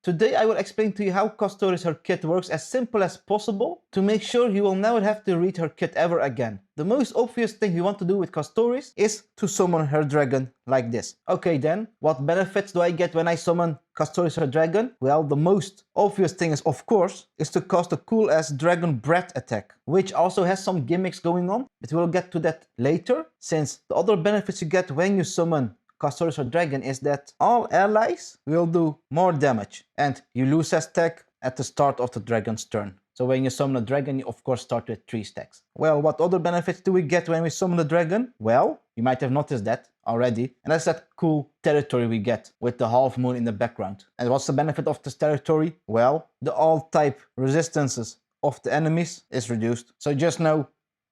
Today I will explain to you how Castorice her kit works as simple as possible to make sure you will never have to read her kit ever again. The most obvious thing you want to do with Castorice is to summon her dragon like this. Okay then, what benefits do I get when I summon Castorice her dragon? Well, the most obvious thing is, of course, is to cast a cool ass dragon breath attack, which also has some gimmicks going on, but we'll get to that later, since the other benefits you get when you summon Castorice her dragon is that all allies will do more damage and you lose a stack at the start of the dragon's turn. So when you summon a dragon, you of course start with 3 stacks. Well, what other benefits do we get when we summon a dragon? Well, you might have noticed that already, and that's that cool territory we get with the half moon in the background. And what's the benefit of this territory? Well, the all type resistances of the enemies is reduced. So just know,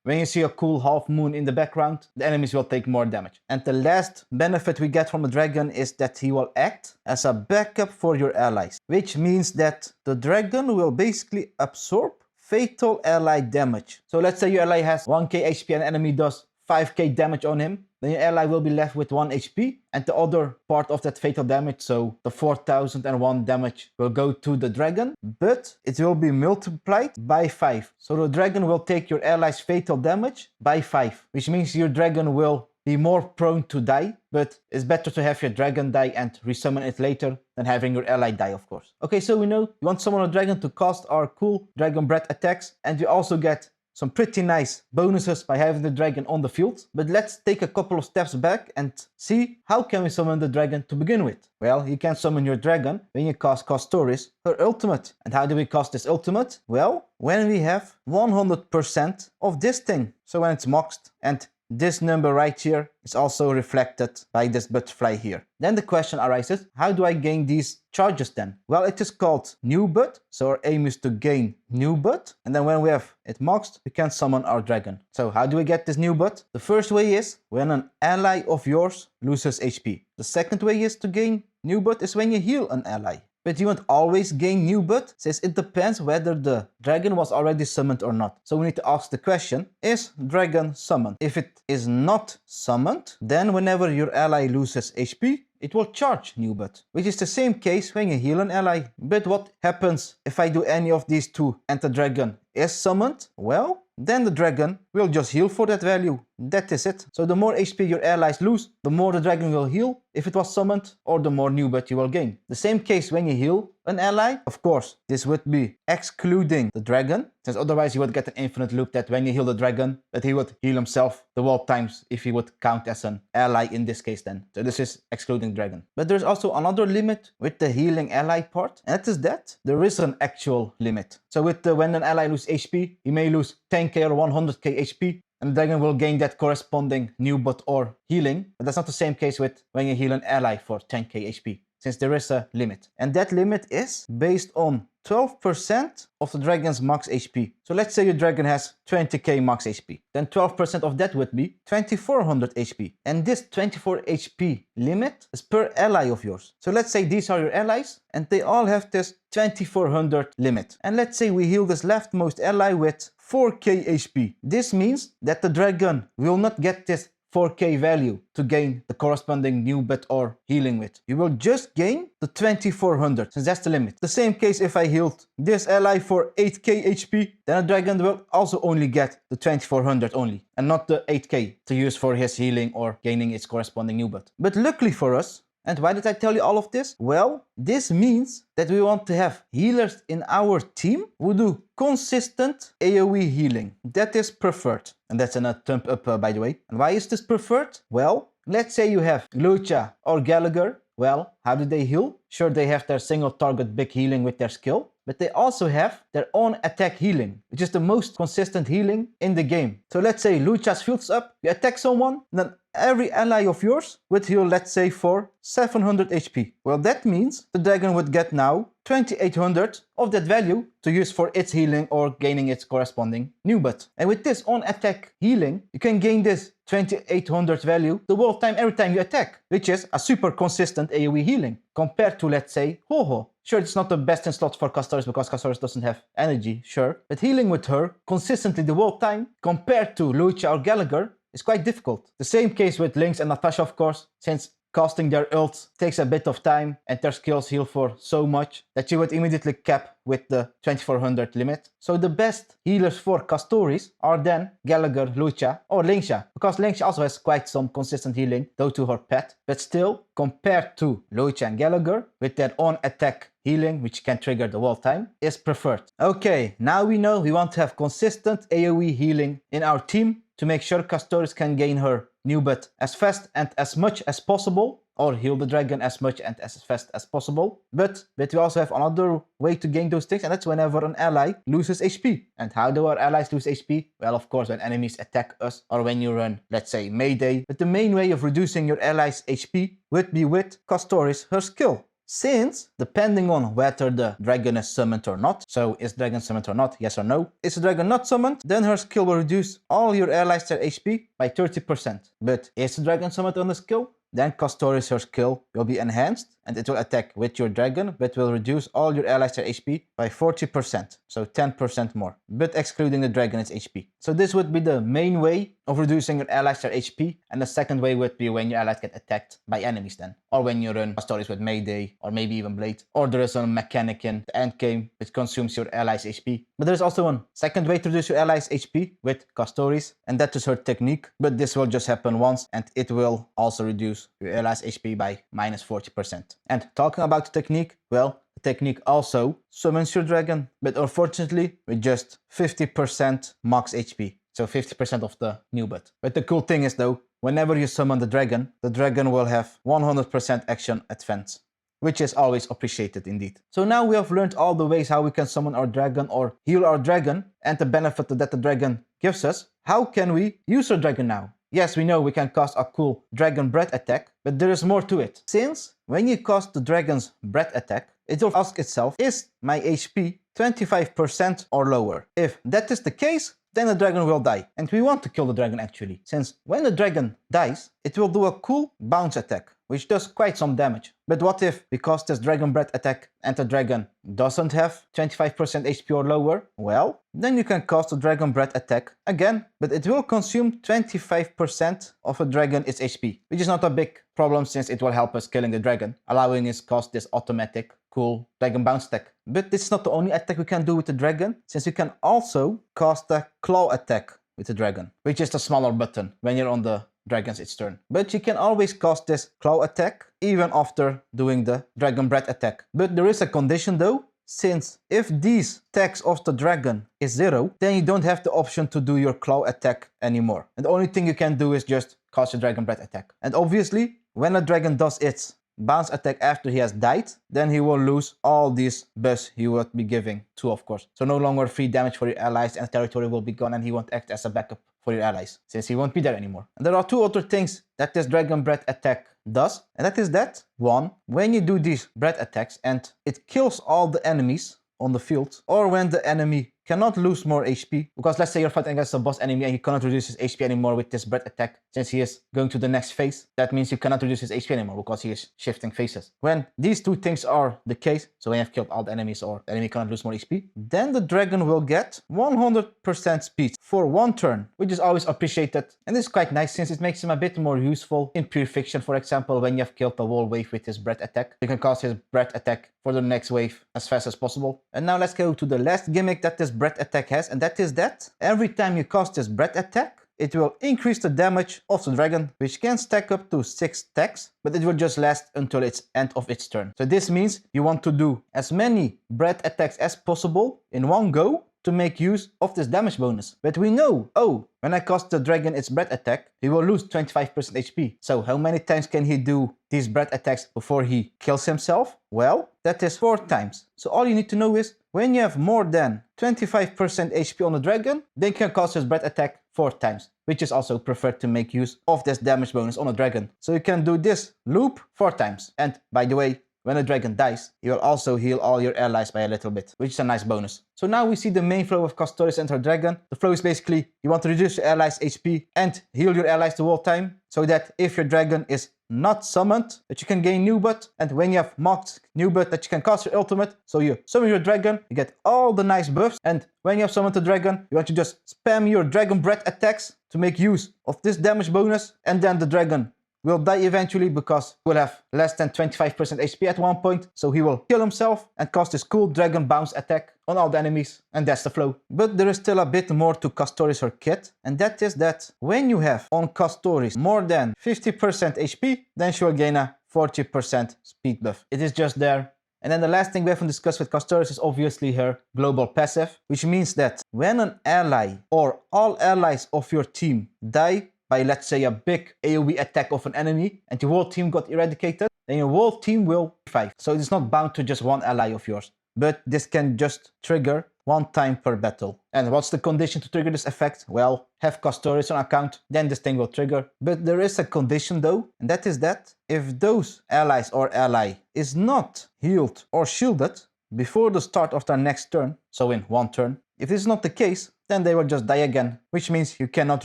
when you see a cool half moon in the background, the enemies will take more damage. And the last benefit we get from the dragon is that he will act as a backup for your allies, which means that the dragon will basically absorb fatal ally damage. So let's say your ally has 1k HP and the enemy does 5k damage on him, then your ally will be left with 1 HP and the other part of that fatal damage, so the 4001 damage, will go to the dragon, but it will be multiplied by 5. So the dragon will take your ally's fatal damage by 5, which means your dragon will be more prone to die, but it's better to have your dragon die and resummon it later than having your ally die, of course. Okay, so we know you want to summon a dragon to cast our cool dragon breath attacks, and we also get some pretty nice bonuses by having the dragon on the field. But let's take a couple of steps back and see how can we summon the dragon to begin with. Well, you can summon your dragon when you cast Castorice, her ultimate. And how do we cast this ultimate? Well, when we have 100% of this thing. So when it's maxed, and this number right here is also reflected by this butterfly here. Then the question arises, how do I gain these charges then? Well, it is called new bud, so our aim is to gain new bud, and then when we have it maxed, we can summon our dragon. So how do we get this new bud? The first way is when an ally of yours loses HP. The second way is to gain new bud is when you heal an ally. But you won't always gain new bud, since it depends whether the dragon was already summoned or not. So we need to ask the question, is dragon summoned? If it is not summoned, then whenever your ally loses HP, it will charge new bud, which is the same case when you heal an ally. But what happens if I do any of these two and the dragon is summoned? Well, then the dragon will just heal for that value. That is it. So the more HP your allies lose, the more the dragon will heal if it was summoned, or the more new bud you will gain. The same case when you heal an ally. Of course, this would be excluding the dragon, since otherwise you would get an infinite loop that when you heal the dragon, that he would heal himself the whole times if he would count as an ally in this case then. So this is excluding dragon. But there's also another limit with the healing ally part, and that is that there is an actual limit. So with when an ally loses HP, he may lose 10k or 100k HP, and the dragon will gain that corresponding new bud or healing. But that's not the same case with when you heal an ally for 10k HP, since there is a limit. And that limit is based on 12% of the dragon's max HP. So let's say your dragon has 20k max HP. Then 12% of that would be 2400 HP. And this 24 HP limit is per ally of yours. So let's say these are your allies and they all have this 2400 limit. And let's say we heal this leftmost ally with 4k HP. This means that the dragon will not get this 4k value to gain the corresponding new bud or healing with. You will just gain the 2400, since that's the limit. The same case if I healed this ally for 8k HP, then a dragon will also only get the 2400 only, and not the 8k to use for his healing or gaining its corresponding new bud. But luckily for us, and why did I tell you all of this? Well, this means that we want to have healers in our team who do consistent AoE healing. That is preferred. And that's in a thumb up, by the way. And why is this preferred? Well, let's say you have Lucha or Gallagher. Well, how do they heal? Sure, they have their single target big healing with their skill, but they also have their own attack healing, which is the most consistent healing in the game. So let's say Lucha's field's up, you attack someone, then every ally of yours would heal, let's say, for 700 HP. Well, that means the dragon would get now 2800 of that value to use for its healing or gaining its corresponding new bud. And with this on attack healing, you can gain this 2800 value the whole time every time you attack, which is a super consistent AoE healing compared to, let's say, Ho-Ho. Sure, it's not the best in slots for Castorice because Castorice doesn't have energy, sure, but healing with her consistently the whole time compared to Lucha or Gallagher is quite difficult. The same case with Lynx and Natasha, of course, since casting their ults takes a bit of time and their skills heal for so much that you would immediately cap with the 2400 limit. So the best healers for Castorice are then Gallagher, Lucia or Lingsha, because Lingsha also has quite some consistent healing due to her pet, but still, compared to Lucia and Gallagher, with their own attack healing, which can trigger the wall time, is preferred. Okay, now we know we want to have consistent AoE healing in our team to make sure Castorice can gain her new butt as fast and as much as possible, or heal the dragon as much and as fast as possible. But we also have another way to gain those things, and that's whenever an ally loses HP. And how do our allies lose HP? Well, of course, when enemies attack us, or when you run, let's say, melee. But the main way of reducing your allies' HP would be with Castorice, her skill. Since, depending on whether the dragon is summoned or not, so is dragon summoned or not, yes or no, is the dragon not summoned, then her skill will reduce all your allies' their HP by 30%. But is the dragon summoned on the skill? Then Castorice, her skill will be enhanced and it will attack with your dragon, but will reduce all your allies' their HP by 40%, so 10% more, but excluding the dragon's HP. So this would be the main way of reducing your allies' their HP, and the second way would be when your allies get attacked by enemies then, or when you run Castorice with melee, or maybe even blade, or there is a mechanic in the end game which consumes your allies' HP. But there's also one second way to reduce your allies' HP with Castorice, and that is her technique, but this will just happen once, and it will also reduce your allies' HP by minus 40%. And talking about the technique, well, the technique also summons your dragon, but unfortunately with just 50% max HP. So 50% of the new butt. But the cool thing is though, whenever you summon the dragon will have 100% action advance, which is always appreciated indeed. So now we have learned all the ways how we can summon our dragon or heal our dragon and the benefit that the dragon gives us. How can we use our dragon now? Yes, we know we can cast a cool dragon breath attack, but there is more to it. Since when you cast the dragon's breath attack, it will ask itself, is my HP 25% or lower? If that is the case, then the dragon will die. And we want to kill the dragon actually, since when the dragon dies, it will do a cool bounce attack, which does quite some damage. But what if we cast this dragon breath attack and the dragon doesn't have 25% HP or lower? Well, then you can cast the dragon breath attack again, but it will consume 25% of a dragon's HP, which is not a big problem since it will help us killing the dragon, allowing us cast this automatic cool dragon bounce attack. But this is not the only attack we can do with the dragon, since we can also cast a claw attack with the dragon, which is the smaller button when you're on the dragon's its turn. But you can always cast this claw attack even after doing the dragon breath attack. But there is a condition though, since if these attacks of the dragon is 0, then you don't have the option to do your claw attack anymore. And the only thing you can do is just cast your dragon breath attack. And obviously, when a dragon does its bounce attack after he has died, then he will lose all these buffs he would be giving to, of course. So no longer free damage for your allies, and territory will be gone, and he won't act as a backup for your allies, since he won't be there anymore. And there are two other things that this dragon breath attack does, and that is that, one, when you do these breath attacks and it kills all the enemies on the field, or when the enemy cannot lose more HP, because let's say you're fighting against a boss enemy and he cannot reduce his HP anymore with this breath attack, since he is going to the next phase, that means you cannot reduce his HP anymore because he is shifting phases. When these two things are the case, so when you have killed all the enemies or the enemy cannot lose more HP, then the dragon will get 100% speed for one turn, which is always appreciated, and this is quite nice since it makes him a bit more useful in pure fiction. For example, when you have killed the whole wave with his breath attack, you can cast his breath attack for the next wave as fast as possible. And now let's go to the last gimmick that this breath attack has, and that is that every time you cast this breath attack, it will increase the damage of the dragon, which can stack up to 6 stacks, but it will just last until its end of its turn. So this means you want to do as many breath attacks as possible in one go to make use of this damage bonus. But we know, oh, when I cast the dragon its breath attack, he will lose 25% HP. So how many times can he do these breath attacks before he kills himself? Well, that is 4 times. So all you need to know is, when you have more than 25% HP on the dragon, then you can cast his breath attack 4 times, which is also preferred to make use of this damage bonus on a dragon. So you can do this loop 4 times. And by the way, when a dragon dies, you will also heal all your allies by a little bit, which is a nice bonus. So now we see the main flow of Castorice and her dragon. The flow is basically, you want to reduce your allies' HP and heal your allies the whole time, so that if your dragon is not summoned, that you can gain new butt, and when you have mocked new butt, that you can cast your ultimate. So you summon your dragon, you get all the nice buffs, and when you have summoned the dragon, you want to just spam your dragon breath attacks to make use of this damage bonus, and then the dragon will die eventually because he will have less than 25% HP at one point, so he will kill himself and cast his cool dragon bounce attack on all the enemies, and that's the flow. But there is still a bit more to Castorice her kit, and that is that when you have on Castorice more than 50% HP, then she will gain a 40% speed buff. It is just there. And then the last thing we haven't discussed with Castorice is obviously her global passive, which means that when an ally or all allies of your team die by, let's say, a big AoE attack of an enemy and your whole team got eradicated, then your whole team will revive. So it's not bound to just one ally of yours, but this can just trigger one time per battle. And what's the condition to trigger this effect? Well, have Castorice on account, then this thing will trigger. But there is a condition though, and that is that if those allies or ally is not healed or shielded before the start of their next turn, so in one turn, if this is not the case, then they will just die again, which means you cannot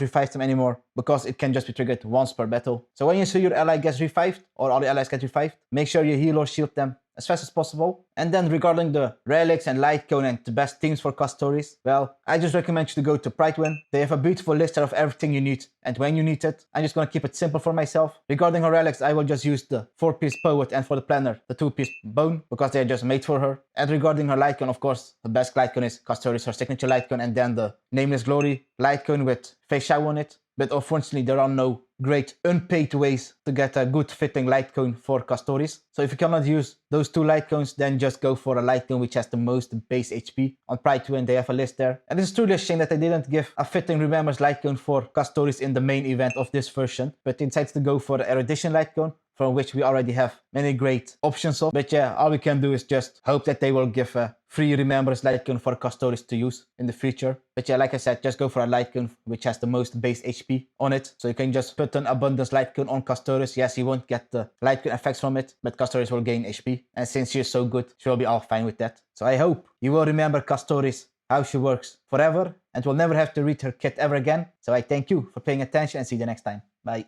revive them anymore because it can just be triggered once per battle. So when you see your ally gets revived or all the allies get revived, make sure you heal or shield them as fast as possible. And then regarding the relics and light cone and the best themes for Castorice, well, I just recommend you to go to Pridewin. They have a beautiful list of everything you need and when you need it. I'm just gonna keep it simple for myself. Regarding her relics, I will just use the 4-piece poet and for the planner, the 2-piece bone, because they're just made for her. And regarding her light cone, of course, the best light cone is Castorice, her signature light cone, and then the Nameless Glory light cone with face shower on it. But unfortunately, there are no great unpaid ways to get a good fitting light cone for Castorice. So if you cannot use those two light cones, then just go for a light cone which has the most base HP. On Pride2 they have a list there. And it's truly a shame that they didn't give a fitting Remembers light cone for Castorice in the main event of this version, but they decided to go for the Erudition light cone, from which we already have many great options of. But yeah, all we can do is just hope that they will give a free Remembers light cone for Castorice to use in the future. But yeah, like I said, just go for a light cone which has the most base HP on it. So you can just put an Abundance light cone on Castorice. Yes, you won't get the light cone effects from it, but Castorice will gain HP. And since she is so good, she will be all fine with that. So I hope you will remember Castorice, how she works forever, and will never have to read her kit ever again. So I thank you for paying attention and see you next time. Bye.